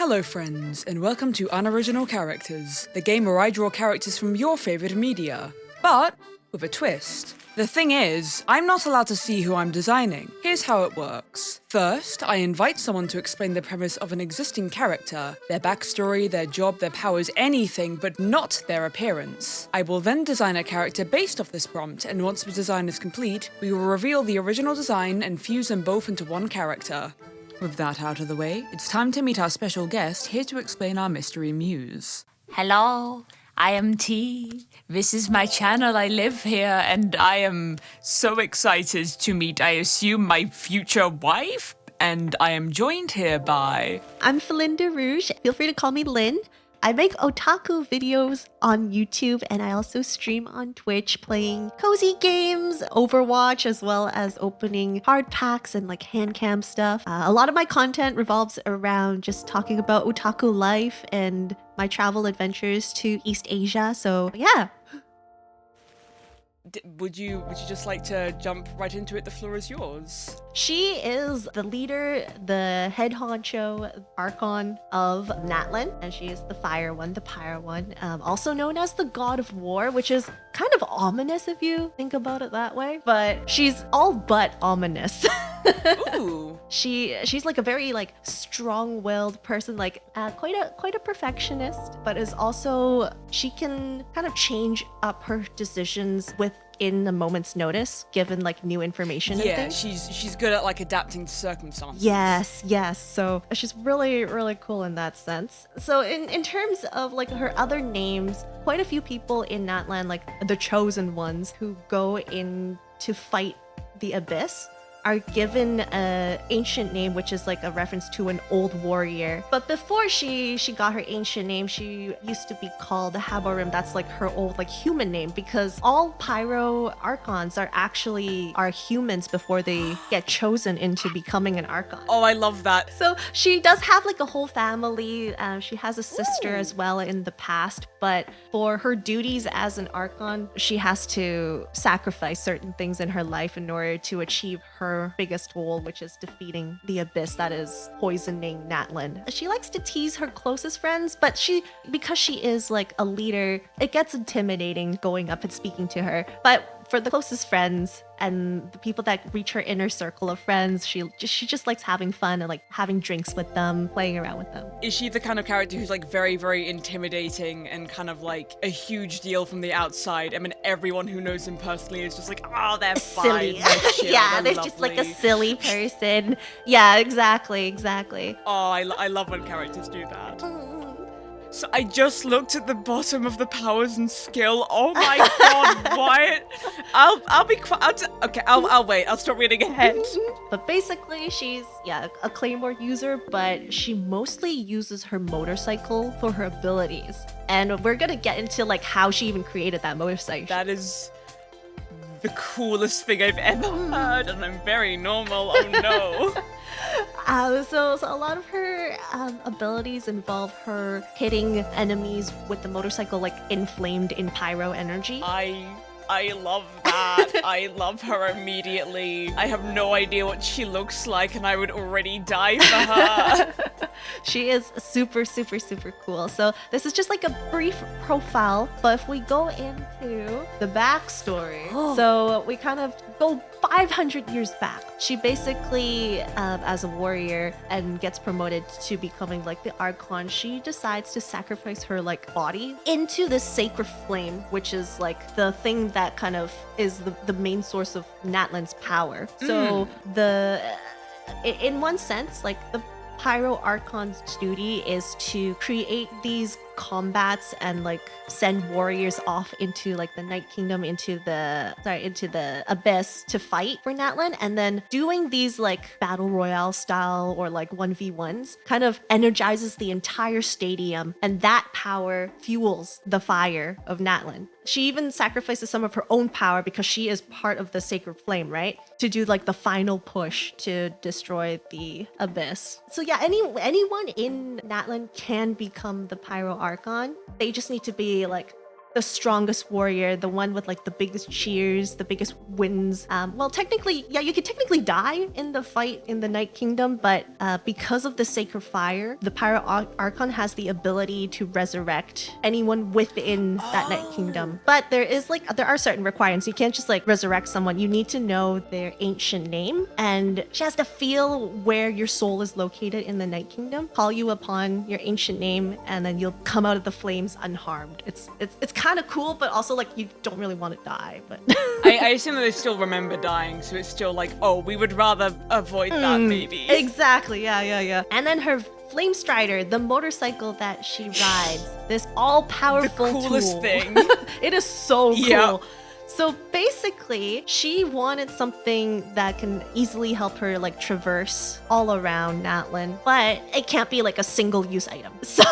Hello friends, and welcome to Unoriginal Characters, the game where I draw characters from your favourite media, but with a twist. The thing is, I'm not allowed to see who I'm designing. Here's how it works. First, I invite someone to explain the premise of an existing character, their backstory, their job, their powers, anything but not their appearance. I will then design a character based off this prompt, and once the design is complete, we will reveal the original design and fuse them both into one character. With that out of the way, it's time to meet our special guest here to explain our mystery muse. Hello, I am T. This is my channel, I live here, and I am so excited to meet, I assume, my future wife, and I am joined here by... I'm Felinda Rouge, feel free to call me Lynn. I make otaku videos on YouTube, and I also stream on Twitch playing cozy games, Overwatch, as well as opening hard packs and like hand cam stuff. A lot of my content revolves around just talking about otaku life and my travel adventures to East Asia, so yeah. Would you just like to jump right into it? The floor is yours. She is the leader, the head honcho Archon of Natlan, and she is the fire one, the pyre one, also known as the god of war, which is kind of ominous if you think about it that way, but she's all but ominous. Ooh. She's like a very like strong-willed person, like quite a perfectionist, but is also, she can kind of change up her decisions within a moment's notice, given like new information and things. Yeah, she's good at like adapting to circumstances. Yes. So she's really cool in that sense. So in terms of like her other names, quite a few people in Natlan, like the chosen ones who go in to fight the abyss, are given an ancient name, which is like a reference to an old warrior. But before she got her ancient name, she used to be called HUBRISSSS. That's like her old like human name, because all pyro archons are humans before they get chosen into becoming an archon. Oh, I love that. So she does have like a whole family. She has a sister as well in the past, but for her duties as an archon, she has to sacrifice certain things in her life in order to achieve her biggest goal, which is defeating the abyss that is poisoning Natlan. She likes to tease her closest friends, but because she is like a leader, it gets intimidating going up and speaking to her. But for the closest friends and the people that reach her inner circle of friends, she just likes having fun and like having drinks with them, playing around with them. Is she the kind of character who's like very intimidating and kind of like a huge deal from the outside? I mean, everyone who knows them personally is just like, oh, they're silly. fine, they're chill, Yeah, they're just like a lovely. silly person. Yeah, exactly. Oh, I love when characters do that. So I just looked at the bottom of the powers and skill. Oh my god, what? I'll be quiet. Okay, I'll wait. I'll stop reading ahead. But basically, she's a claymore user, but she mostly uses her motorcycle for her abilities. And we're gonna get into like how she even created that motorcycle. That is the coolest thing I've ever heard, and I'm very normal. Oh no. So a lot of her abilities involve her hitting enemies with the motorcycle like inflamed in pyro energy. I love that. I love her immediately. I have no idea what she looks like, and I would already die for her. She is super cool. So this is just like a brief profile, but if we go into the backstory, so we kind of go 500 years back. She basically, as a warrior and gets promoted to becoming like the Archon, she decides to sacrifice her like body into this sacred flame, which is like the thing that kind of is the main source of Natlan's power. So in one sense, like the Pyro Archon's duty is to create these combats and like send warriors off into like the Night Kingdom, into the abyss to fight for Natlan, and then doing these like battle royale style or like 1v1s kind of energizes the entire stadium, and that power fuels the fire of Natlan. She even sacrifices some of her own power because she is part of the sacred flame, right? To do like the final push to destroy the abyss. So yeah, anyone in Natlan can become the Pyro Archon. They just need to be like the strongest warrior, the one with like the biggest cheers, the biggest wins. Well, technically, yeah, you could technically die in the fight in the Night Kingdom, but because of the Sacred Fire, the Pyro Archon has the ability to resurrect anyone within that Night Kingdom. But there are certain requirements. You can't just like resurrect someone. You need to know their ancient name, and she has to feel where your soul is located in the Night Kingdom, call you upon your ancient name, and then you'll come out of the flames unharmed. It's kind of cool, but also like you don't really want to die. But I assume that they still remember dying, so it's still like, oh, we would rather avoid that maybe. Exactly, yeah. And then her Flame Strider, the motorcycle that she rides, this all-powerful tool. The coolest thing. It is so cool. Yeah. So basically, she wanted something that can easily help her like traverse all around Natlan, but it can't be like a single-use item. So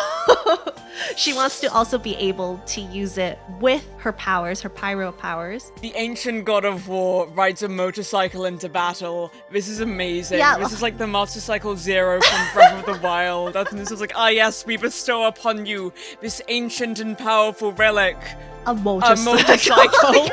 she wants to also be able to use it with her powers, her pyro powers. The ancient god of war rides a motorcycle into battle. This is amazing. Yeah. This is like the Motorcycle Zero from Breath of the Wild. And this is like, yes, we bestow upon you this ancient and powerful relic. A motorcycle.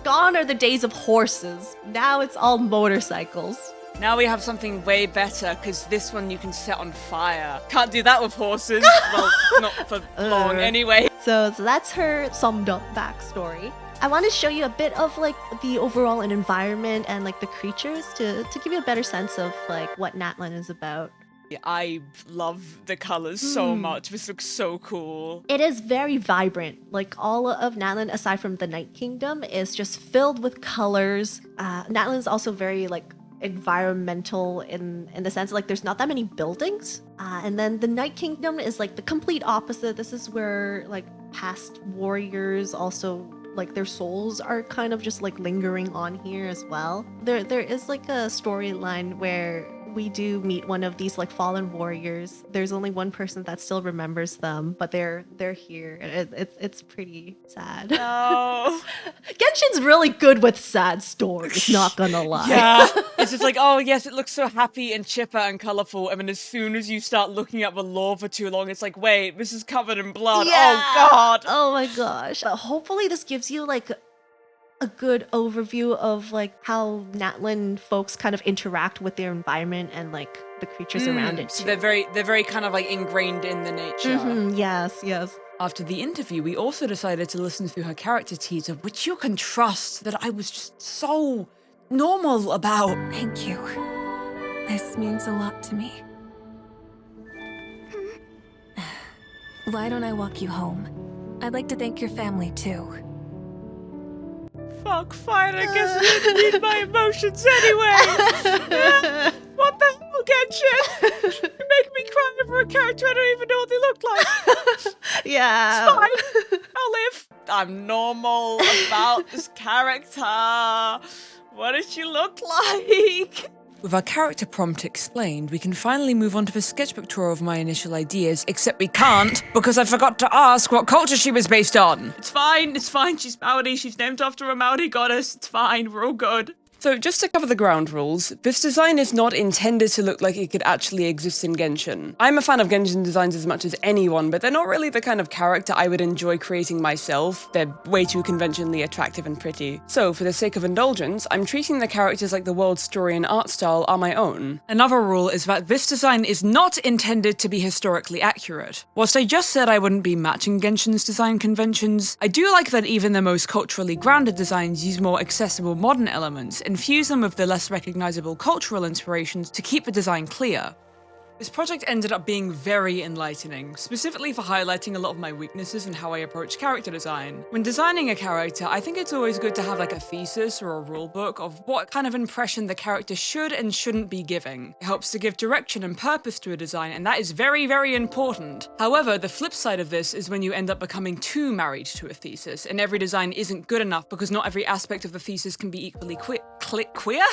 Gone are the days of horses. Now it's all motorcycles. Now we have something way better, because this one you can set on fire. Can't do that with horses. Well, not for long anyway. So that's her summed up backstory. I want to show you a bit of like the overall environment and like the creatures to give you a better sense of like what Natlan is about. I love the colors so much. This looks so cool. It is very vibrant. Like all of Natlan, aside from the Night Kingdom, is just filled with colors. Natlan is also very like environmental in the sense like there's not that many buildings. And then the Night Kingdom is like the complete opposite. This is where like past warriors also like their souls are kind of just like lingering on here as well. There is like a storyline where we do meet one of these like fallen warriors. There's only one person that still remembers them, but they're here. It's pretty sad. No. Genshin's really good with sad stories, not gonna lie. Yeah. It's just like, oh yes, it looks so happy and chipper and colorful, and then as soon as you start looking at the lore for too long, it's like, wait, this is covered in blood. Yeah. Oh god. Oh my gosh. But hopefully this gives you like a good overview of like how Natlan folks kind of interact with their environment and like the creatures around it So too. they're very kind of like ingrained in the nature. Yes. After the interview, we also decided to listen through her character teaser, which you can trust that I was just so normal about. Thank you. This means a lot to me. Why don't I walk you home? I'd like to thank your family too. Fuck, fine, I guess I didn't need my emotions anyway. Yeah. What the hell, Genshin? You make me cry over a character I don't even know what they look like. Yeah. It's fine. I'll live. I'm normal about this character. What does she look like? With our character prompt explained, we can finally move on to the sketchbook tour of my initial ideas, except we can't, because I forgot to ask what culture she was based on. It's fine, she's Maori, she's named after a Maori goddess, it's fine, we're all good. So just to cover the ground rules, this design is not intended to look like it could actually exist in Genshin. I'm a fan of Genshin designs as much as anyone, but they're not really the kind of character I would enjoy creating myself. They're way too conventionally attractive and pretty. So for the sake of indulgence, I'm treating the characters like the world's story and art style are my own. Another rule is that this design is not intended to be historically accurate. Whilst I just said I wouldn't be matching Genshin's design conventions, I do like that even the most culturally grounded designs use more accessible modern elements and fuse them with the less recognizable cultural inspirations to keep the design clear. This project ended up being very enlightening, specifically for highlighting a lot of my weaknesses in how I approach character design. When designing a character, I think it's always good to have like a thesis or a rulebook of what kind of impression the character should and shouldn't be giving. It helps to give direction and purpose to a design, and that is very, very important. However, the flip side of this is when you end up becoming too married to a thesis, and every design isn't good enough because not every aspect of the thesis can be equally queer?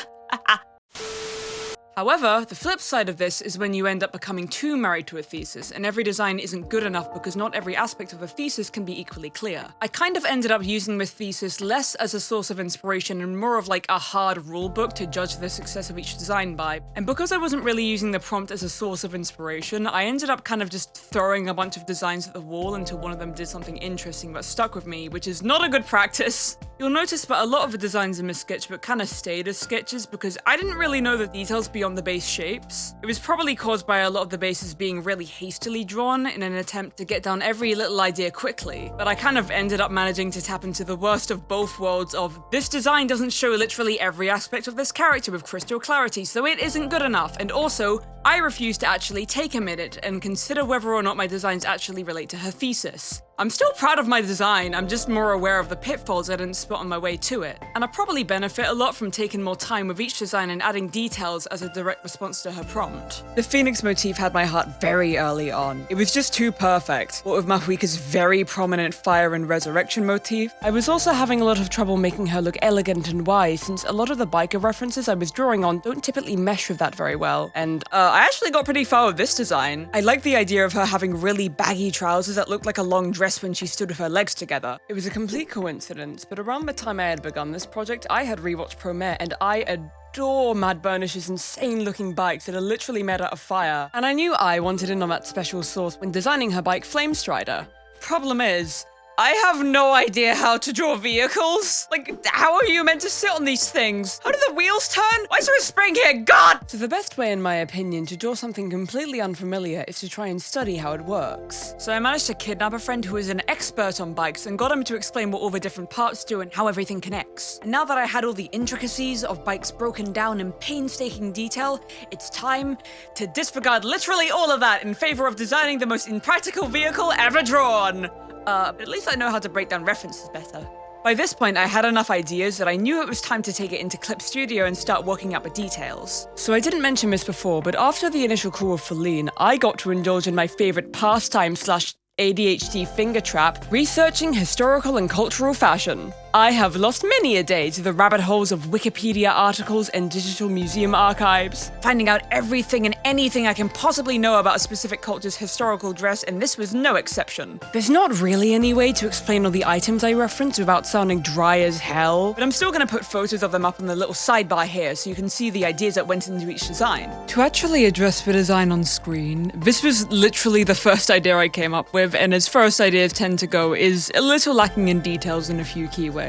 However, the flip side of this is when you end up becoming too married to a thesis, and every design isn't good enough because not every aspect of a thesis can be equally clear. I kind of ended up using this thesis less as a source of inspiration and more of like a hard rule book to judge the success of each design by. And because I wasn't really using the prompt as a source of inspiration, I ended up kind of just throwing a bunch of designs at the wall until one of them did something interesting that stuck with me, which is not a good practice. You'll notice that a lot of the designs in this sketchbook kind of stayed as sketches because I didn't really know the details beyond the base shapes. It was probably caused by a lot of the bases being really hastily drawn in an attempt to get down every little idea quickly, but I kind of ended up managing to tap into the worst of both worlds of this design doesn't show literally every aspect of this character with crystal clarity, so it isn't good enough, and also, I refuse to actually take a minute and consider whether or not my designs actually relate to her thesis. I'm still proud of my design, I'm just more aware of the pitfalls I didn't spot on my way to it, and I probably benefit a lot from taking more time with each design and adding details as a direct response to her prompt. The Phoenix motif had my heart very early on. It was just too perfect, what with Mavuika's very prominent fire and resurrection motif. I was also having a lot of trouble making her look elegant and wise since a lot of the biker references I was drawing on don't typically mesh with that very well, and I actually got pretty far with this design. I like the idea of her having really baggy trousers that looked like a long dress when she stood with her legs together. It was a complete coincidence, but around the time I had begun this project, I had rewatched Promare, and I adore Mad Burnish's insane looking bikes that are literally made out of fire, and I knew I wanted in on that special sauce when designing her bike Flamestrider. Problem is, I have no idea how to draw vehicles. Like, how are you meant to sit on these things? How do the wheels turn? Why is there a spring here? God! So the best way, in my opinion, to draw something completely unfamiliar is to try and study how it works. So I managed to kidnap a friend who is an expert on bikes and got him to explain what all the different parts do and how everything connects. And now that I had all the intricacies of bikes broken down in painstaking detail, it's time to disregard literally all of that in favor of designing the most impractical vehicle ever drawn. But at least I know how to break down references better. By this point, I had enough ideas that I knew it was time to take it into Clip Studio and start working out the details. So I didn't mention this before, but after the initial call of Feline, I got to indulge in my favorite pastime / ADHD finger trap, researching historical and cultural fashion. I have lost many a day to the rabbit holes of Wikipedia articles and digital museum archives, finding out everything and anything I can possibly know about a specific culture's historical dress, and this was no exception. There's not really any way to explain all the items I reference without sounding dry as hell, but I'm still gonna put photos of them up on the little sidebar here so you can see the ideas that went into each design. To actually address the design on screen, this was literally the first idea I came up with, and as first ideas tend to go, is a little lacking in details in a few key ways.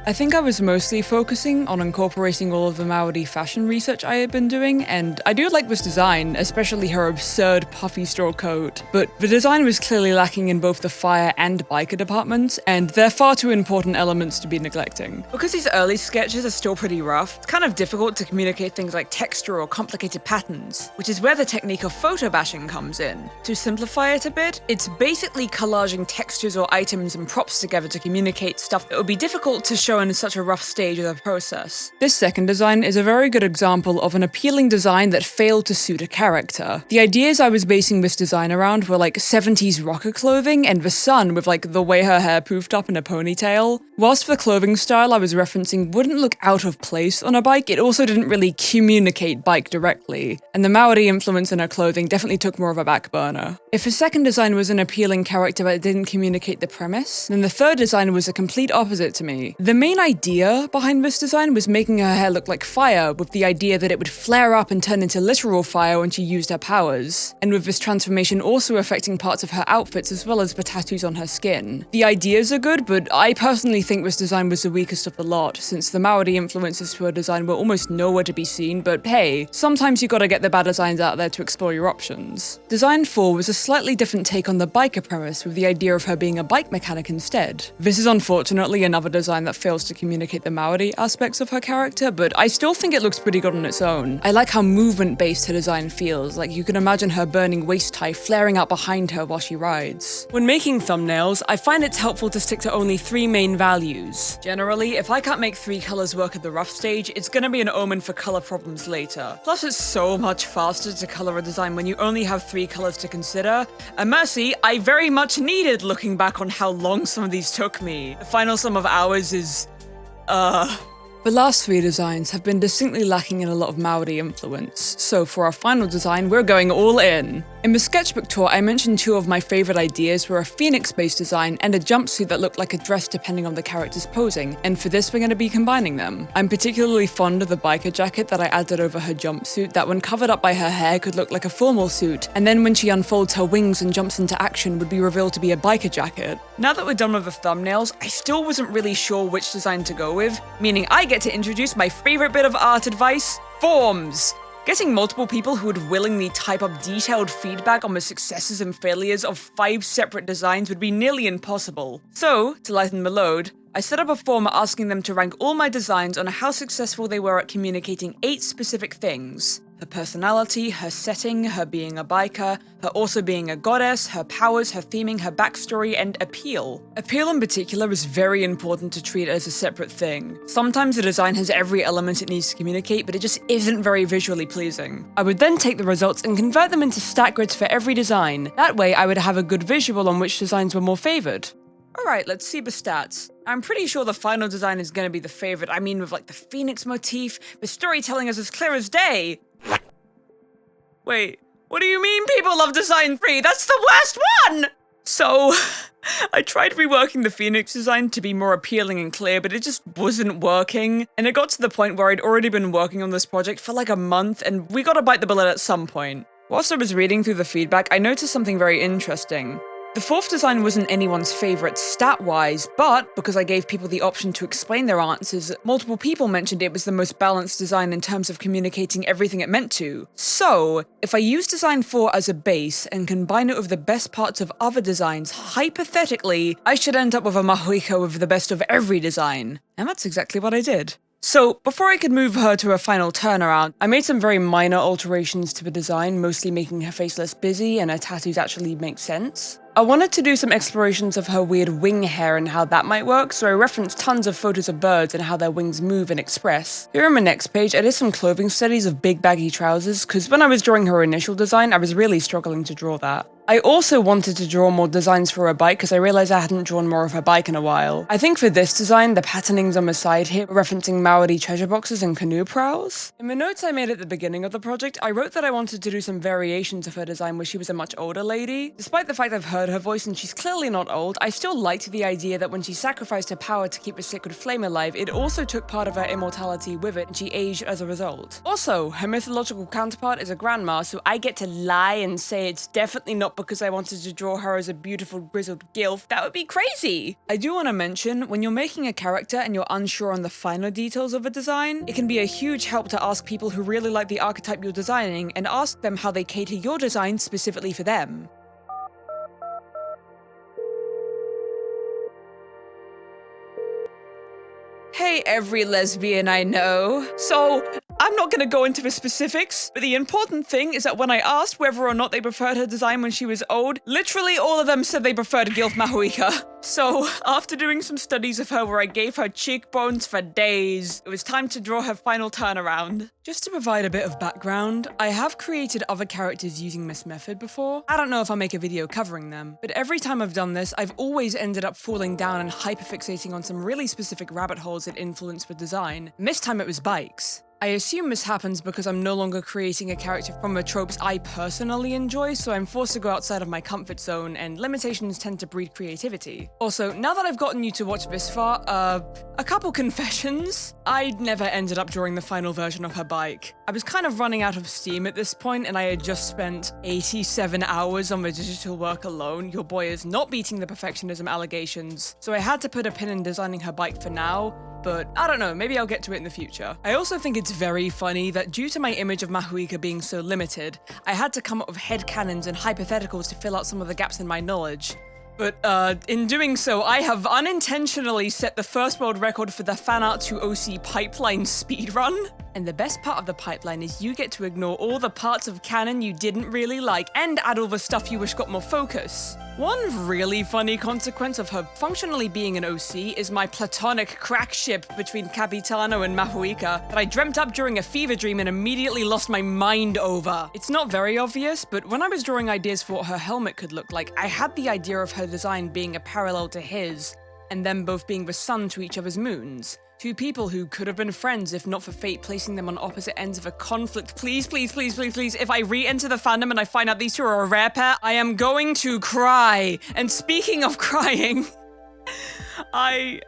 I think I was mostly focusing on incorporating all of the Maori fashion research I had been doing, and I do like this design, especially her absurd puffy straw coat, but the design was clearly lacking in both the fire and biker departments, and they're far too important elements to be neglecting. Because these early sketches are still pretty rough, it's kind of difficult to communicate things like texture or complicated patterns, which is where the technique of photo bashing comes in. To simplify it a bit, it's basically collaging textures or items and props together to communicate stuff that would be difficult to show in such a rough stage of the process. This second design is a very good example of an appealing design that failed to suit a character. The ideas I was basing this design around were like 70s rocker clothing and the sun with like the way her hair poofed up in a ponytail. Whilst the clothing style I was referencing wouldn't look out of place on a bike, it also didn't really communicate bike directly, and the Maori influence in her clothing definitely took more of a back burner. If the second design was an appealing character but didn't communicate the premise, then the third design was a complete opposite to me. The main idea behind this design was making her hair look like fire, with the idea that it would flare up and turn into literal fire when she used her powers, and with this transformation also affecting parts of her outfits as well as the tattoos on her skin. The ideas are good, but I personally think this design was the weakest of the lot, since the Maori influences to her design were almost nowhere to be seen, but hey, sometimes you gotta get the bad designs out there to explore your options. Design 4 was a slightly different take on the biker premise, with the idea of her being a bike mechanic instead. This is unfortunately another design that fails to communicate the Maori aspects of her character, but I still think it looks pretty good on its own. I like how movement-based her design feels, like you can imagine her burning waist tie flaring out behind her while she rides. When making thumbnails, I find it's helpful to stick to only 3 main values. Generally, if I can't make 3 colors work at the rough stage, it's gonna be an omen for color problems later. Plus, it's so much faster to color a design when you only have 3 colors to consider. A mercy I very much needed looking back on how long some of these took me. The final sum of hours is, The last 3 designs have been distinctly lacking in a lot of Maori influence, so for our final design, we're going all in. In the sketchbook tour, I mentioned 2 of my favorite ideas were a phoenix-based design and a jumpsuit that looked like a dress depending on the character's posing, and for this we're going to be combining them. I'm particularly fond of the biker jacket that I added over her jumpsuit that when covered up by her hair could look like a formal suit, and then when she unfolds her wings and jumps into action would be revealed to be a biker jacket. Now that we're done with the thumbnails, I still wasn't really sure which design to go with, meaning I get to introduce my favorite bit of art advice, forms. Getting multiple people who would willingly type up detailed feedback on the successes and failures of 5 separate designs would be nearly impossible. So, to lighten the load, I set up a form asking them to rank all my designs on how successful they were at communicating 8 specific things. Her personality, her setting, her being a biker, her also being a goddess, her powers, her theming, her backstory, and appeal. Appeal in particular is very important to treat as a separate thing. Sometimes a design has every element it needs to communicate, but it just isn't very visually pleasing. I would then take the results and convert them into stat grids for every design. That way I would have a good visual on which designs were more favored. Alright, let's see the stats. I'm pretty sure the final design is gonna be the favorite. I mean, with like the phoenix motif, the storytelling is as clear as day. Wait, what do you mean people love design 3? That's the worst one! So, I tried reworking the phoenix design to be more appealing and clear, but it just wasn't working. And it got to the point where I'd already been working on this project for like a month, and we gotta bite the bullet at some point. Whilst I was reading through the feedback, I noticed something very interesting. The 4th design wasn't anyone's favorite stat-wise, but because I gave people the option to explain their answers, multiple people mentioned it was the most balanced design in terms of communicating everything it meant to. So, if I use design 4 as a base and combine it with the best parts of other designs, hypothetically, I should end up with a Mavuika with the best of every design. And that's exactly what I did. So, before I could move her to a final turnaround, I made some very minor alterations to the design, mostly making her face less busy and her tattoos actually make sense. I wanted to do some explorations of her weird wing hair and how that might work, so I referenced tons of photos of birds and how their wings move and express. Here on my next page, I did some clothing studies of big baggy trousers, because when I was drawing her initial design, I was really struggling to draw that. I also wanted to draw more designs for her bike because I realized I hadn't drawn more of her bike in a while. I think for this design, the patternings on the side here referencing Maori treasure boxes and canoe prows. In the notes I made at the beginning of the project, I wrote that I wanted to do some variations of her design where she was a much older lady. Despite the fact I've heard her voice and she's clearly not old, I still liked the idea that when she sacrificed her power to keep the sacred flame alive, it also took part of her immortality with it and she aged as a result. Also, her mythological counterpart is a grandma, so I get to lie and say it's definitely not because I wanted to draw her as a beautiful grizzled gilf. That would be crazy! I do want to mention, when you're making a character and you're unsure on the finer details of a design, it can be a huge help to ask people who really like the archetype you're designing and ask them how they cater your design specifically for them. Hey every lesbian I know. So, I'm not gonna go into the specifics, but the important thing is that when I asked whether or not they preferred her design when she was old, literally all of them said they preferred Gilf Mavuika. So, after doing some studies of her where I gave her cheekbones for days, it was time to draw her final turnaround. Just to provide a bit of background, I have created other characters using this method before. I don't know if I'll make a video covering them, but every time I've done this, I've always ended up falling down and hyperfixating on some really specific rabbit holes that influence the design. And this time it was bikes. I assume this happens because I'm no longer creating a character from the tropes I personally enjoy, so I'm forced to go outside of my comfort zone, and limitations tend to breed creativity. Also, now that I've gotten you to watch this far, a couple confessions. I never ended up drawing the final version of her bike. I was kind of running out of steam at this point, and I had just spent 87 hours on the digital work alone. Your boy is not beating the perfectionism allegations, so I had to put a pin in designing her bike for now. But I don't know, maybe I'll get to it in the future. I also think it's very funny that due to my image of Mavuika being so limited, I had to come up with headcanons and hypotheticals to fill out some of the gaps in my knowledge. But, in doing so, I have unintentionally set the first world record for the fanart to OC pipeline speedrun. And the best part of the pipeline is you get to ignore all the parts of canon you didn't really like and add all the stuff you wish got more focus. One really funny consequence of her functionally being an OC is my platonic crack ship between Capitano and Mavuika that I dreamt up during a fever dream and immediately lost my mind over. It's not very obvious, but when I was drawing ideas for what her helmet could look like, I had the idea of her design being a parallel to his, and them both being the sun to each other's moons. Two people who could have been friends if not for fate placing them on opposite ends of a conflict. Please, please, please, please, please. If I re-enter the fandom and I find out these two are a rare pair, I am going to cry. And speaking of crying, I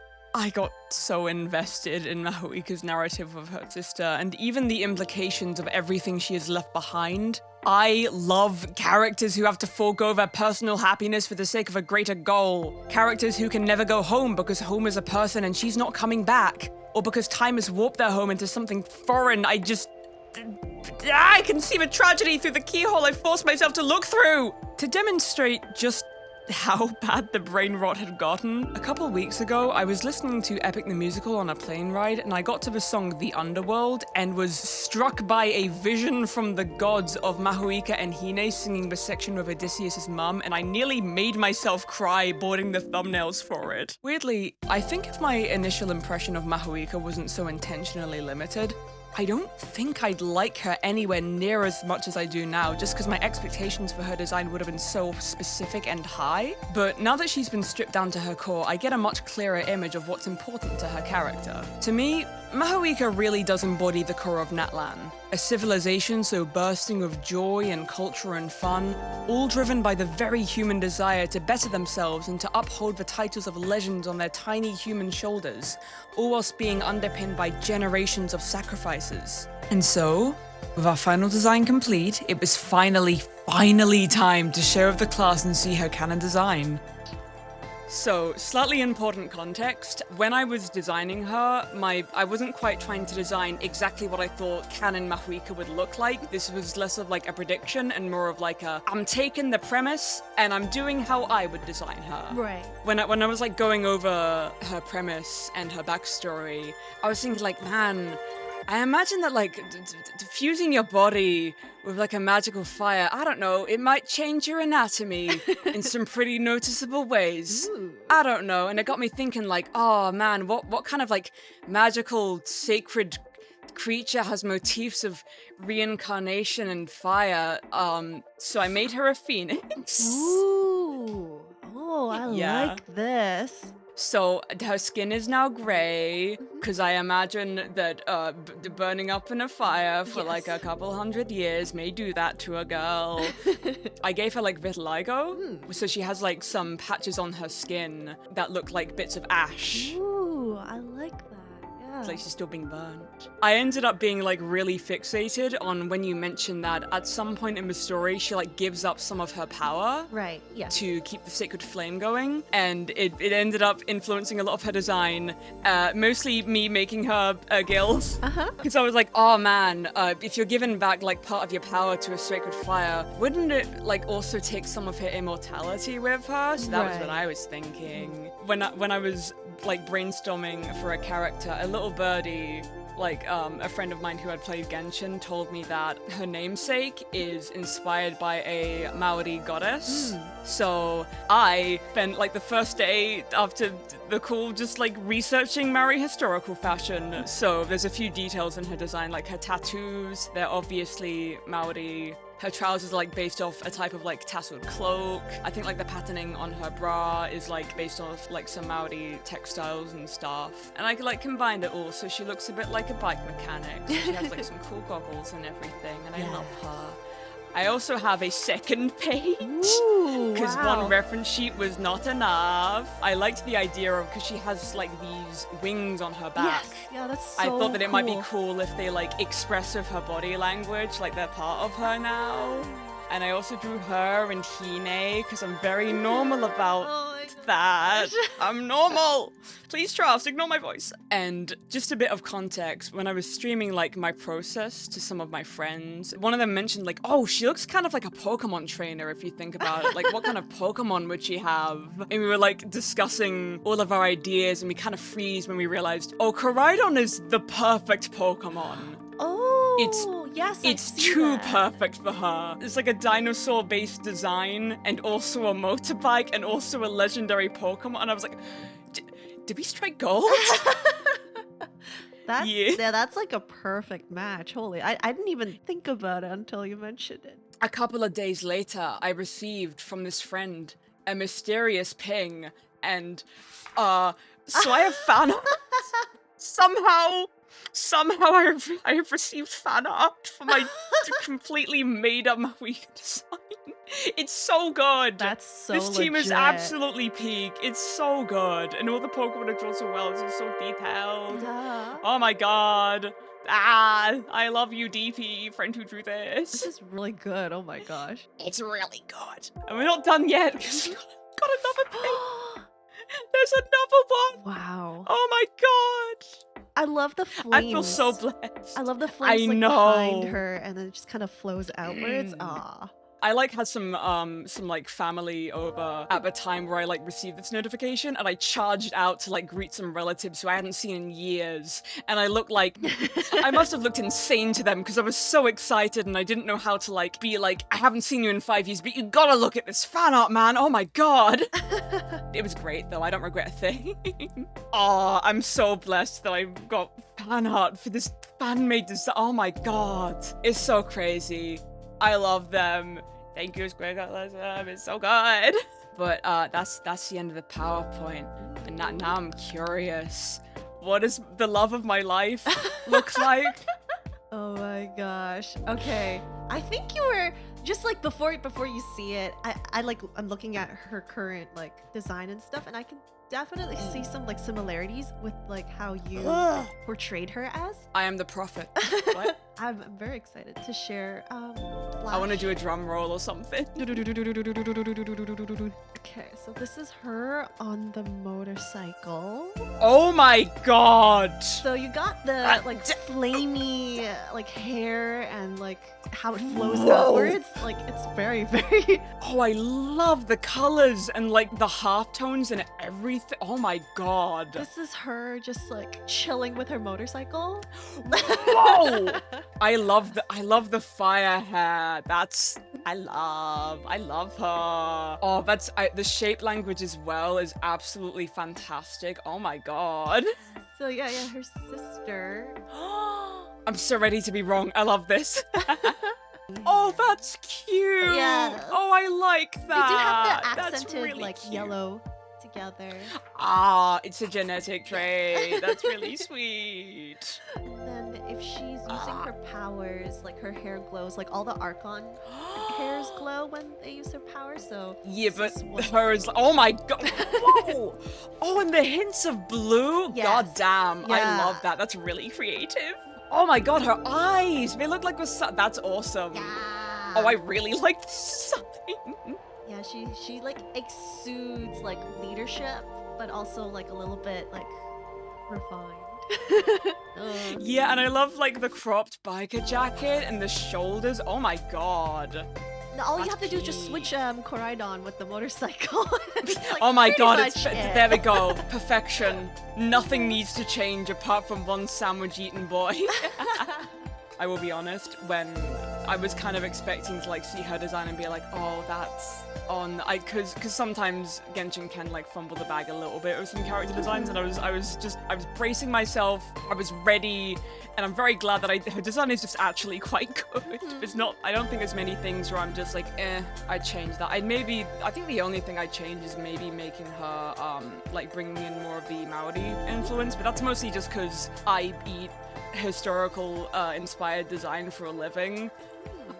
got so invested in Mavuika's narrative of her sister and even the implications of everything she has left behind. I love characters who have to forego their personal happiness for the sake of a greater goal. Characters who can never go home because home is a person and she's not coming back. Or because time has warped their home into something foreign. I can see the tragedy through the keyhole I forced myself to look through. To demonstrate just how bad the brain rot had gotten, a couple weeks ago, I was listening to Epic the Musical on a plane ride, and I got to the song The Underworld and was struck by a vision from the gods of Mavuika and Hine singing the section with Odysseus' mum, and I nearly made myself cry boarding the thumbnails for it. Weirdly, I think if my initial impression of Mavuika wasn't so intentionally limited, I don't think I'd like her anywhere near as much as I do now, just because my expectations for her design would have been so specific and high. But now that she's been stripped down to her core, I get a much clearer image of what's important to her character. To me, Mavuika really does embody the core of Natlan, a civilization so bursting with joy and culture and fun, all driven by the very human desire to better themselves and to uphold the titles of legends on their tiny human shoulders, all whilst being underpinned by generations of sacrifices. And so, with our final design complete, it was finally time to share with the class and see her canon design. So, slightly important context, when I was designing her, I wasn't quite trying to design exactly what I thought canon Mavuika would look like. This was less of like a prediction and more of like I'm taking the premise and I'm doing how I would design her. Right. When I was like going over her premise and her backstory, I was thinking like, man, I imagine that like fusing your body with like a magical fire, I don't know, it might change your anatomy in some pretty noticeable ways. Ooh. I don't know. And it got me thinking like, oh man, what kind of like magical sacred creature has motifs of reincarnation and fire? So I made her a phoenix. Ooh. Oh, I like this. So her skin is now gray, because I imagine that burning up in a fire for like a couple hundred years may do that to a girl. I gave her like vitiligo, so she has like some patches on her skin that look like bits of ash. Ooh, I like that. Yeah. It's like she's still being burned. I ended up being like really fixated on when you mentioned that at some point in the story she like gives up some of her power. Right, yeah. To keep the sacred flame going, and it ended up influencing a lot of her design, mostly me making her a guild. Because I was like, oh man, if you're giving back like part of your power to a sacred fire, wouldn't it like also take some of her immortality with her? So that was what I was thinking. When I was like brainstorming for a character, a little birdie, like a friend of mine who had played Genshin told me that her namesake is inspired by a Maori goddess. So I spent like the first day after the call just like researching Maori historical fashion. So there's a few details in her design, like her tattoos, they're obviously Maori. Her trousers are like based off a type of like tasseled cloak. I think like the patterning on her bra is like based off like some Maori textiles and stuff. And I like combined it all so she looks a bit like a bike mechanic. So she has like some cool goggles and everything, and I love her. I also have a second page because one reference sheet was not enough. I liked the idea of, because she has like these wings on her back. Yes, yeah, that's so I thought that it might be cool. cool if they like express with her body language, like they're part of her now. And I also drew her and Hine because I'm very normal about that. I'm normal. Please trust, ignore my voice. And just a bit of context, when I was streaming like my process to some of my friends, one of them mentioned like, oh, she looks kind of like a Pokemon trainer if you think about it. Like what kind of Pokemon would she have? And we were like discussing all of our ideas and we kind of freeze when we realized, oh, Koraidon is the perfect Pokemon. Oh, yes, It's too perfect for her. It's like a dinosaur-based design and also a motorbike and also a legendary Pokemon. And I was like, did we strike gold? That's like a perfect match. Holy, I didn't even think about it until you mentioned it. A couple of days later, I received from this friend a mysterious ping, and so I have fan art Somehow I have received fan art for my completely made up Mavuika design. It's so good. That's so This team is legit. absolutely peak. It's so good. And all the Pokemon are drawn so well. It's just so detailed. Yeah. Oh my god. I love you, DP, friend who drew This this. is really good. Oh my gosh. It's really good. And we're not done yet because we got another thing. There's another one. Wow. Oh my god. I love the flames. I feel so blessed. I love the flames like know. behind her, and then it just kind of flows outwards. Ah. I like had some like family over at the time where I like received this notification, and I charged out to like greet some relatives who I hadn't seen in years, and I looked like I must have looked insane to them because I was so excited and I didn't know how to like be like, I haven't seen you in 5 years, but you gotta look at this fan art, man. Oh my god. It was great though. I don't regret a thing. Oh, I'm so blessed that I got fan art for this fan-made design. Oh my god, it's so crazy. I love them. Thank you, Square. It's so good. But that's the end of the PowerPoint. And now I'm curious. What does the love of my life look like? Oh my gosh. Okay. I think you were just like before you see it. I'm looking at her current like design and stuff, and I can definitely see some like similarities with like how you portrayed her as. I am the prophet. What? I'm very excited to share. I want to do a drum roll or something. Okay, so this is her on the motorcycle. Oh my god. So you got the like flamey like hair and like how it flows outwards. Like it's very, very. Oh, I love the colors and like the half tones and everything. Oh my god. This is her just like chilling with her motorcycle. Whoa! I love the fire hair. I love her. Oh, the shape language as well is absolutely fantastic. Oh my god. So yeah, her sister. I'm so ready to be wrong. I love this. Oh, that's cute. Yeah. Oh, I like that. They do have the That's accented really like cute. yellow together. Ah, it's a genetic trait. That's really sweet. And then if she's using her powers, like her hair glows, like all the Archon hairs glow when they use their powers. So Yeah, but this is what- hers. Oh my god! Whoa! Oh, and the hints of blue. Yes. God damn! I Yeah. love that. That's really creative. Oh my god, her eyes. They look like the sun. That's awesome. Yeah. Oh, I really like this design. Yeah, she like exudes like leadership, but also like a little bit like refined. Yeah, and I love like the cropped biker jacket and the shoulders. Oh my god. Now, all you That's have to do is just cute. switch Koraidon with the motorcycle. It's, like, Oh my pretty god, much it. there we go. Perfection. Nothing needs to change apart from one sandwich eating boy. I will be honest, when I was kind of expecting to like see her design and be like, oh, that's on, cause sometimes Genshin can like fumble the bag a little bit with some character designs, and I was bracing myself, I was ready, and I'm very glad that her design is just actually quite good. It's not, I don't think there's many things where I'm just like, I'd change that. I think the only thing I'd change is maybe making her, like bringing in more of the Maori influence, but that's mostly just cause I eat historical inspired design for a living.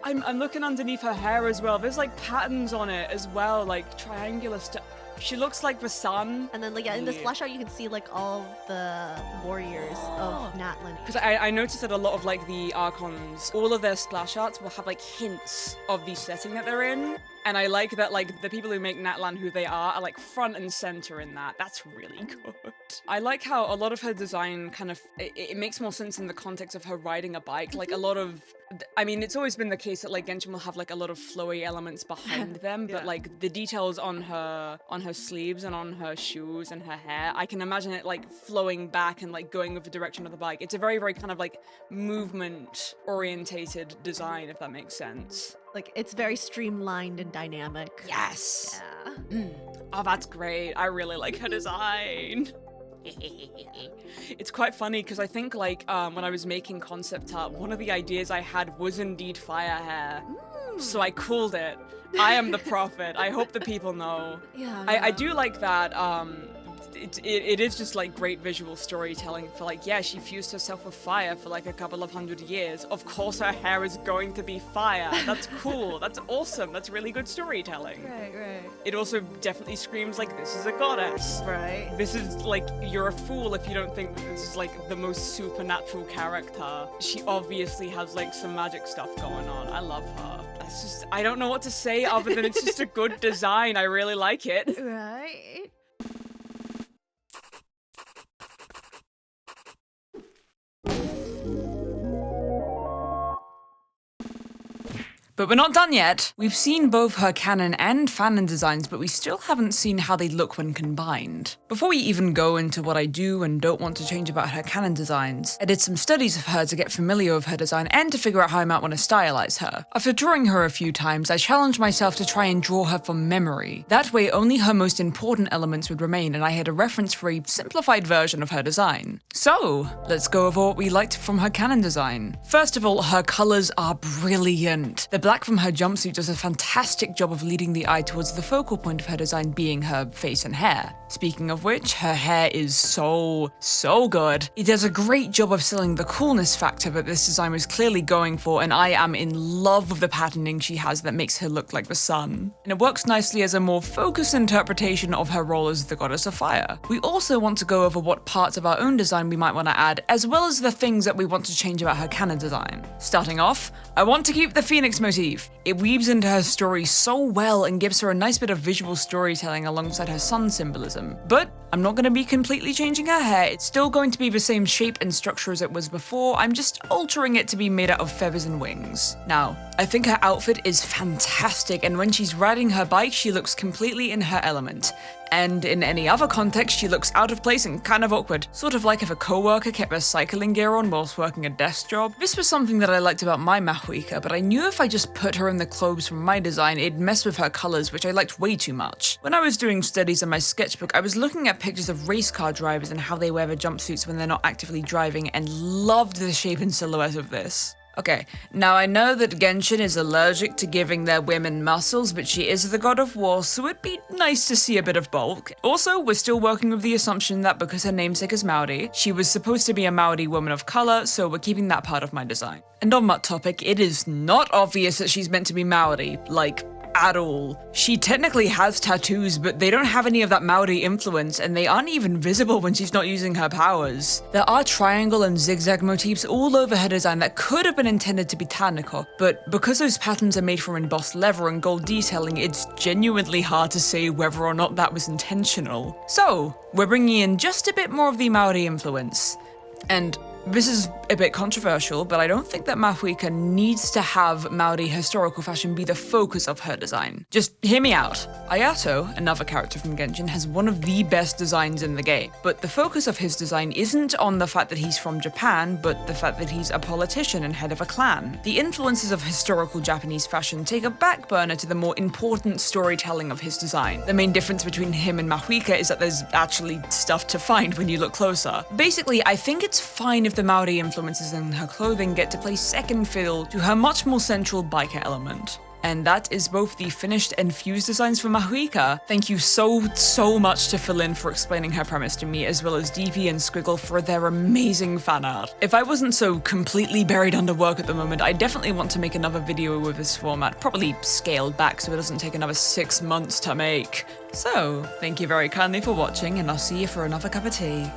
I'm looking underneath her hair as well. There's like patterns on it as well, like triangular stuff. She looks like the sun. And then like in the splash art you can see like all the warriors of Natlan. Because I noticed that a lot of like the Archons, all of their splash arts will have like hints of the setting that they're in. And I like that like the people who make Natlan who they are like front and center in that. That's really good. I like how a lot of her design kind of, it makes more sense in the context of her riding a bike. Like a lot of, I mean, it's always been the case that like Genshin will have like a lot of flowy elements behind them, but like the details on her sleeves and on her shoes and her hair, I can imagine it like flowing back and like going with the direction of the bike. It's a very, very kind of like movement orientated design, if that makes sense. Like it's very streamlined and dynamic. Yes. Yeah. Oh, that's great. I really like her design. It's quite funny because I think like when I was making concept art, one of the ideas I had was indeed fire hair. So I called it. I am the prophet. I hope the people know. Yeah. I do like that it is just like great visual storytelling for like, yeah, she fused herself with fire for like a couple of 100 years. Of course her hair is going to be fire. That's cool. That's awesome. That's really good storytelling. Right. It also definitely screams like, this is a goddess. Right. This is like, you're a fool if you don't think that this is like the most supernatural character. She obviously has like some magic stuff going on. I love her. That's just, I don't know what to say other than it's just a good design. I really like it. Right. But we're not done yet. We've seen both her canon and fanon designs, but we still haven't seen how they look when combined. Before we even go into what I do and don't want to change about her canon designs, I did some studies of her to get familiar with her design and to figure out how I might want to stylize her. After drawing her a few times, I challenged myself to try and draw her from memory. That way, only her most important elements would remain, and I had a reference for a simplified version of her design. So, let's go over what we liked from her canon design. First of all, her colors are brilliant. The black from her jumpsuit does a fantastic job of leading the eye towards the focal point of her design being her face and hair. Speaking of which, her hair is so good. It does a great job of selling the coolness factor that this design was clearly going for, and I am in love with the patterning she has that makes her look like the sun. And it works nicely as a more focused interpretation of her role as the goddess of fire. We also want to go over what parts of our own design we might want to add, as well as the things that we want to change about her canon design. Starting off, I want to keep the phoenix motif. It weaves into her story so well and gives her a nice bit of visual storytelling alongside her sun symbolism. But I'm not going to be completely changing her hair. It's still going to be the same shape and structure as it was before. I'm just altering it to be made out of feathers and wings. Now, I think her outfit is fantastic, and when she's riding her bike, she looks completely in her element. And in any other context, she looks out of place and kind of awkward. Sort of like if a coworker kept their cycling gear on whilst working a desk job. This was something that I liked about my Mavuika, but I knew if I just put her in the clothes from my design, it'd mess with her colors, which I liked way too much. When I was doing studies in my sketchbook, I was looking at pictures of race car drivers and how they wear their jumpsuits when they're not actively driving, and loved the shape and silhouette of this. Okay, now I know that Genshin is allergic to giving their women muscles, but she is the god of war, so it'd be nice to see a bit of bulk. Also, we're still working with the assumption that because her namesake is Maori, she was supposed to be a Maori woman of color, so we're keeping that part of my design. And on that topic, it is not obvious that she's meant to be Maori, like, at all. She technically has tattoos, but they don't have any of that Maori influence, and they aren't even visible when she's not using her powers. There are triangle and zigzag motifs all over her design that could have been intended to be Taniko, but because those patterns are made from embossed leather and gold detailing, it's genuinely hard to say whether or not that was intentional. So, we're bringing in just a bit more of the Maori influence. And this is a bit controversial, but I don't think that Mavuika needs to have Maori historical fashion be the focus of her design. Just hear me out. Ayato, another character from Genshin, has one of the best designs in the game, but the focus of his design isn't on the fact that he's from Japan, but the fact that he's a politician and head of a clan. The influences of historical Japanese fashion take a back burner to the more important storytelling of his design. The main difference between him and Mavuika is that there's actually stuff to find when you look closer. Basically, I think it's fine if the Maori influences in her clothing get to play second fiddle to her much more central biker element. And that is both the finished and fused designs for Mavuika. Thank you so much to Philin for explaining her premise to me, as well as DP and Squiggle for their amazing fan art. If I wasn't so completely buried under work at the moment, I definitely want to make another video with this format, probably scaled back so it doesn't take another 6 months to make. So, thank you very kindly for watching, and I'll see you for another cup of tea.